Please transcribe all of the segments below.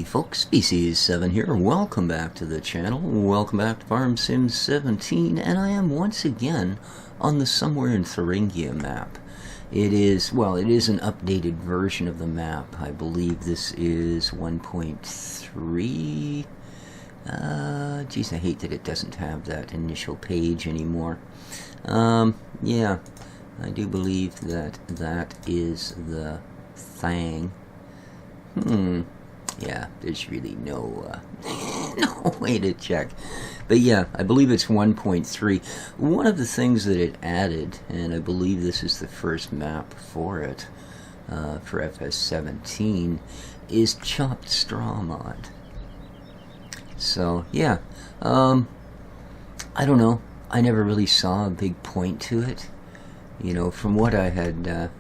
folks, Species7 here. Welcome back to the channel. Welcome back to Farm Sim 17, and I am once again on the Somewhere in Thuringia map. It is an updated version of the map. I believe this is 1.3. Geez, I hate that it doesn't have that initial page anymore. Yeah, I do believe that that is the thing. Yeah, there's really no no way to check. But yeah, I believe it's 1.3. One of the things that it added, and I believe this is the first map for it, for FS17, is chopped straw mod. So, yeah. I don't know. I never really saw a big point to it. You know, from what I had,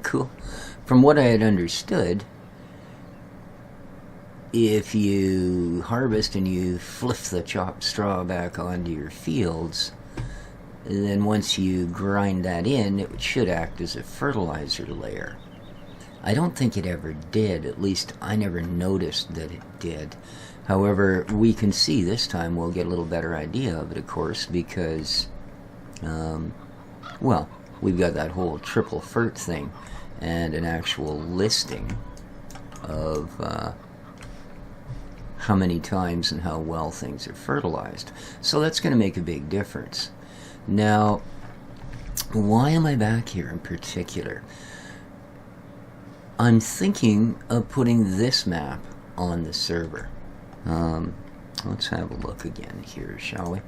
cool. From what I had understood, if you harvest and you flip the chopped straw back onto your fields, then once you grind that in, it should act as a fertilizer layer. I don't think it ever did. At least I never noticed that it did. However, we can see this time we'll get a little better idea of it, of course, because, well, we've got that whole triple fert thing and an actual listing of how many times and how well things are fertilized. So that's going to make a big difference. Now, why am I back here in particular? I'm thinking of putting this map on the server. Let's have a look again here, shall we?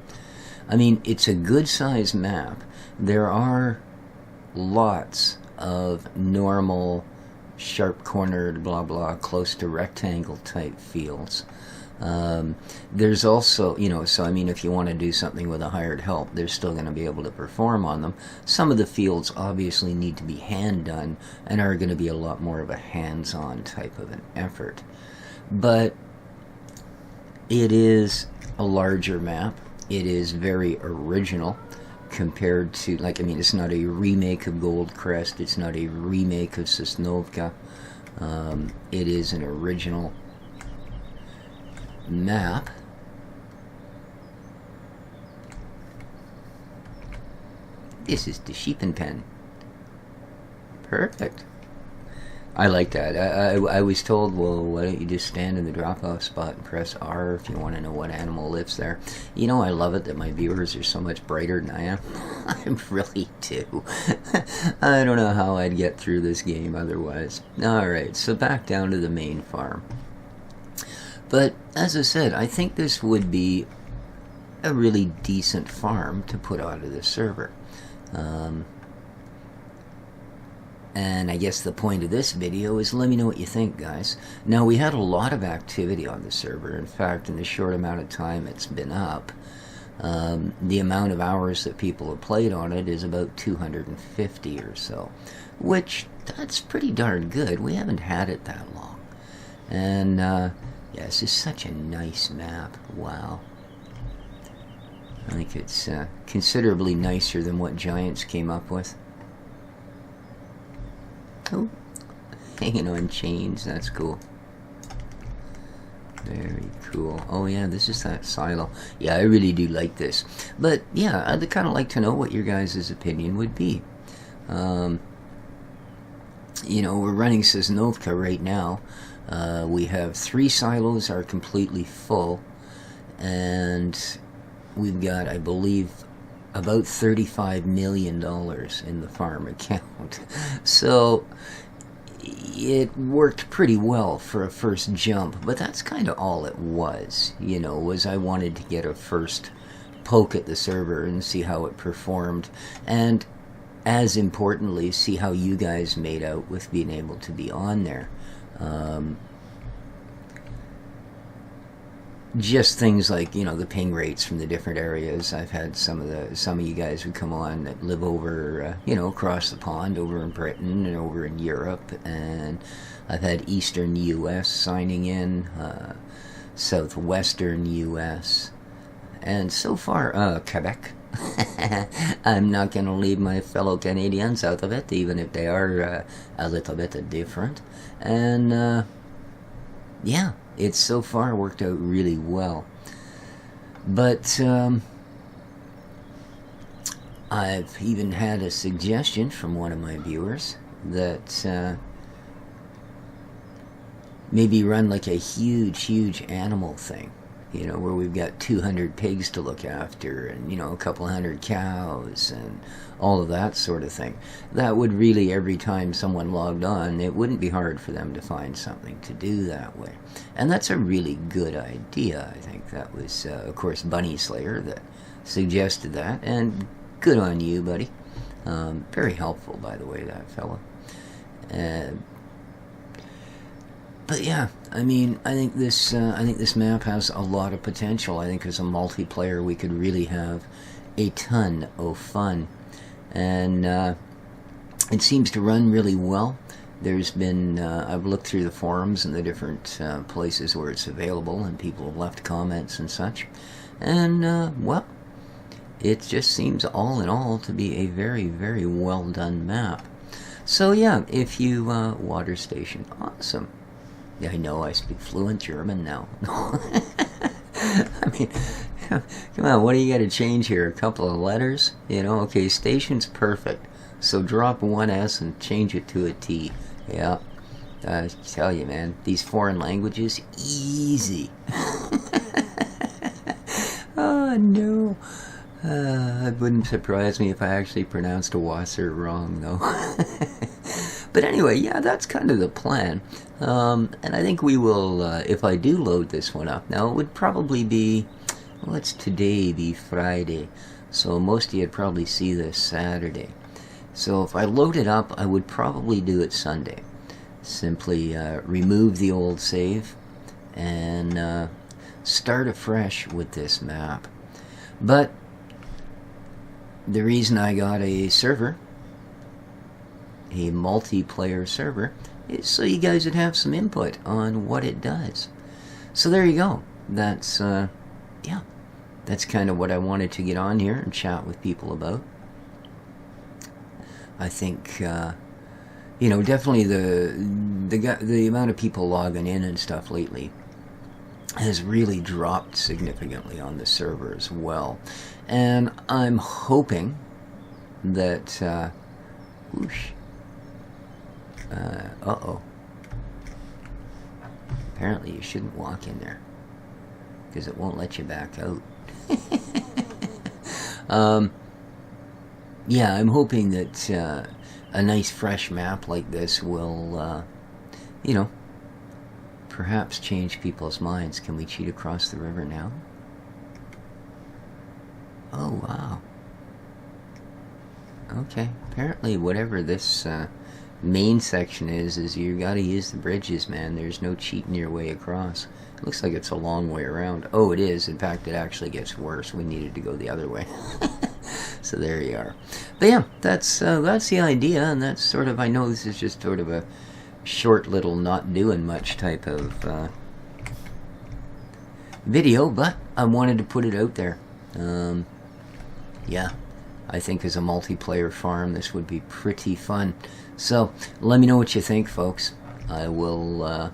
I mean, it's a good sized map. There are lots of normal sharp cornered blah blah close to rectangle type fields. There's also, you know, so I mean, if you want to do something with a hired help, they're still going to be able to perform on them. Some of the fields obviously need to be hand done and are going to be a lot more of a hands-on type of an effort. But it is a larger map. It is very original compared to, like, I mean, it's not a remake of Goldcrest. It's not a remake of Sosnovka. It is an original map. This is the sheepin pen. Perfect. I like that. I was told, well, why don't you just stand in the drop-off spot and press R if you want to know what animal lives there. You know, I love it that my viewers are so much brighter than I am. I really do. I don't know how I'd get through this game otherwise. Alright, so back down to the main farm. But, as I said, I think this would be a really decent farm to put onto the server. And I guess the point of this video is let me know what you think, guys. Now, we had a lot of activity on the server. In fact, in the short amount of time it's been up, the amount of hours that people have played on it is about 250 or so, which, that's pretty darn good. We haven't had it that long. And, yeah, this is such a nice map. Wow. I think it's considerably nicer than what Giants came up with. Oh, hanging on chains, that's cool. Very cool. Oh yeah, this is that silo. Yeah, I really do like this. But yeah, I'd kind of like to know what your guys' opinion would be. You know, we're running Sosnovka right now. We have 3 silos are completely full, and we've got, I believe, about $35 million in the farm account. So it worked pretty well for a first jump, but that's kind of all it was, you know, was I wanted to get a first poke at the server and see how it performed, and as importantly, see how you guys made out with being able to be on there. Just things like, you know, the ping rates from the different areas. I've had some of you guys who come on that live over, you know, across the pond, over in Britain and over in Europe, and I've had Eastern U.S. signing in, Southwestern U.S., and so far, Quebec. I'm not going to leave my fellow Canadians out of it, even if they are a little bit different. And, yeah, it's so far worked out really well. But I've even had a suggestion from one of my viewers that maybe run like a huge animal thing, you know, where we've got 200 pigs to look after and, you know, a couple hundred cows and all of that sort of thing. That would really, every time someone logged on, it wouldn't be hard for them to find something to do that way. And that's a really good idea. I think that was, of course, Bunny Slayer that suggested that, and good on you, buddy. Very helpful, by the way, that fellow. But yeah, I mean, I think this map has a lot of potential. I think as a multiplayer, we could really have a ton of fun, and it seems to run really well. There's been I've looked through the forums and the different places where it's available, and people have left comments and such, and well, it just seems all in all to be a very well done map. So yeah, if you water station, awesome. Yeah, I know I speak fluent German now. I mean, come on, what do you got to change here? A couple of letters? You know, okay, station's perfect. So drop one S and change it to a T. Yeah, I tell you, man, these foreign languages, easy. Oh, no. It wouldn't surprise me if I actually pronounced a Wasser wrong, though. But anyway, yeah, that's kind of the plan. And I think we will, if I do load this one up, now it would probably be, well, it's today, be Friday, so most of you would probably see this Saturday. So if I load it up, I would probably do it Sunday. Simply remove the old save and start afresh with this map. But the reason I got a server, a multiplayer server, is so you guys would have some input on what it does. So there you go. That's yeah, that's kind of what I wanted to get on here and chat with people about. I think you know, definitely the amount of people logging in and stuff lately has really dropped significantly on the server as well, and I'm hoping that whoosh. Uh-oh. Apparently you shouldn't walk in there, because it won't let you back out. Yeah, I'm hoping that a nice fresh map like this will, you know, perhaps change people's minds. Can we cheat across the river now? Oh, wow. Okay, apparently whatever this main section is you gotta use the bridges, man. There's no cheating your way across. It looks like it's a long way around. Oh, it is. In fact, it actually gets worse. We needed to go the other way. So there you are. But yeah, that's the idea, and that's sort of, I know this is just sort of a short little not doing much type of video, but I wanted to put it out there. Yeah, I think as a multiplayer farm, this would be pretty fun. So let me know what you think, folks. I will, I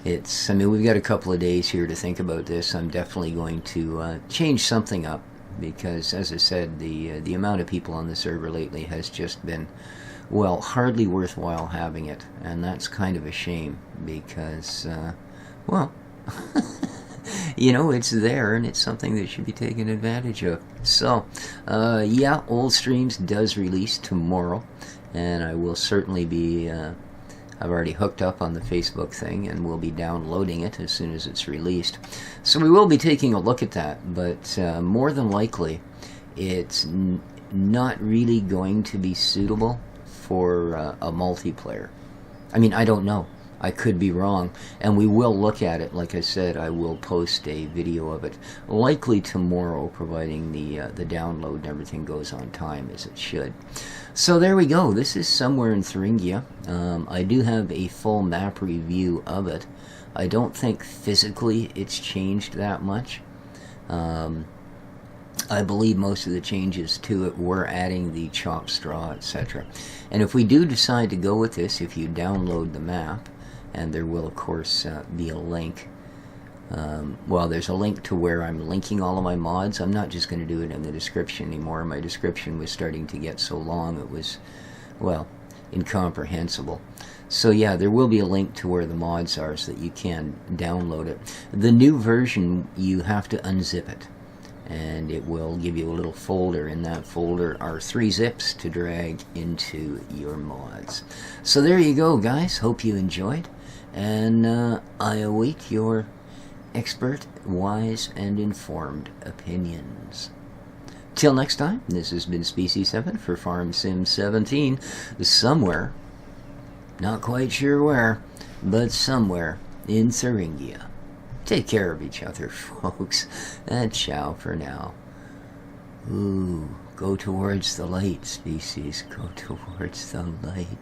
mean, we've got a couple of days here to think about this. I'm definitely going to change something up, because, as I said, the amount of people on the server lately has just been, well, hardly worthwhile having it. And that's kind of a shame, because, well, you know, it's there, and it's something that should be taken advantage of. So, yeah, Old Streams does release tomorrow, and I will certainly be, I've already hooked up on the Facebook thing, and we'll be downloading it as soon as it's released. So we will be taking a look at that, but more than likely, it's not really going to be suitable for a multiplayer. I mean, I don't know. I could be wrong, and we will look at it. Like I said, I will post a video of it, likely tomorrow, providing the download and everything goes on time as it should. So there we go. This is Somewhere in Thuringia. I do have a full map review of it. I don't think physically it's changed that much. I believe most of the changes to it were adding the chopped straw, etc. And if we do decide to go with this, if you download the map, and there will, of course, be a link. Well, there's a link to where I'm linking all of my mods. I'm not just going to do it in the description anymore. My description was starting to get so long it was, well, incomprehensible. So yeah, there will be a link to where the mods are so that you can download it. The new version, you have to unzip it, and it will give you a little folder. In that folder are 3 zips to drag into your mods. So there you go, guys. Hope you enjoyed, and I await your expert, wise, and informed opinions. Till next time, this has been Species7 for Farm Sim 17, somewhere, not quite sure where, but somewhere in Thuringia. Take care of each other, folks, and ciao for now. Ooh, go towards the light, species, go towards the light.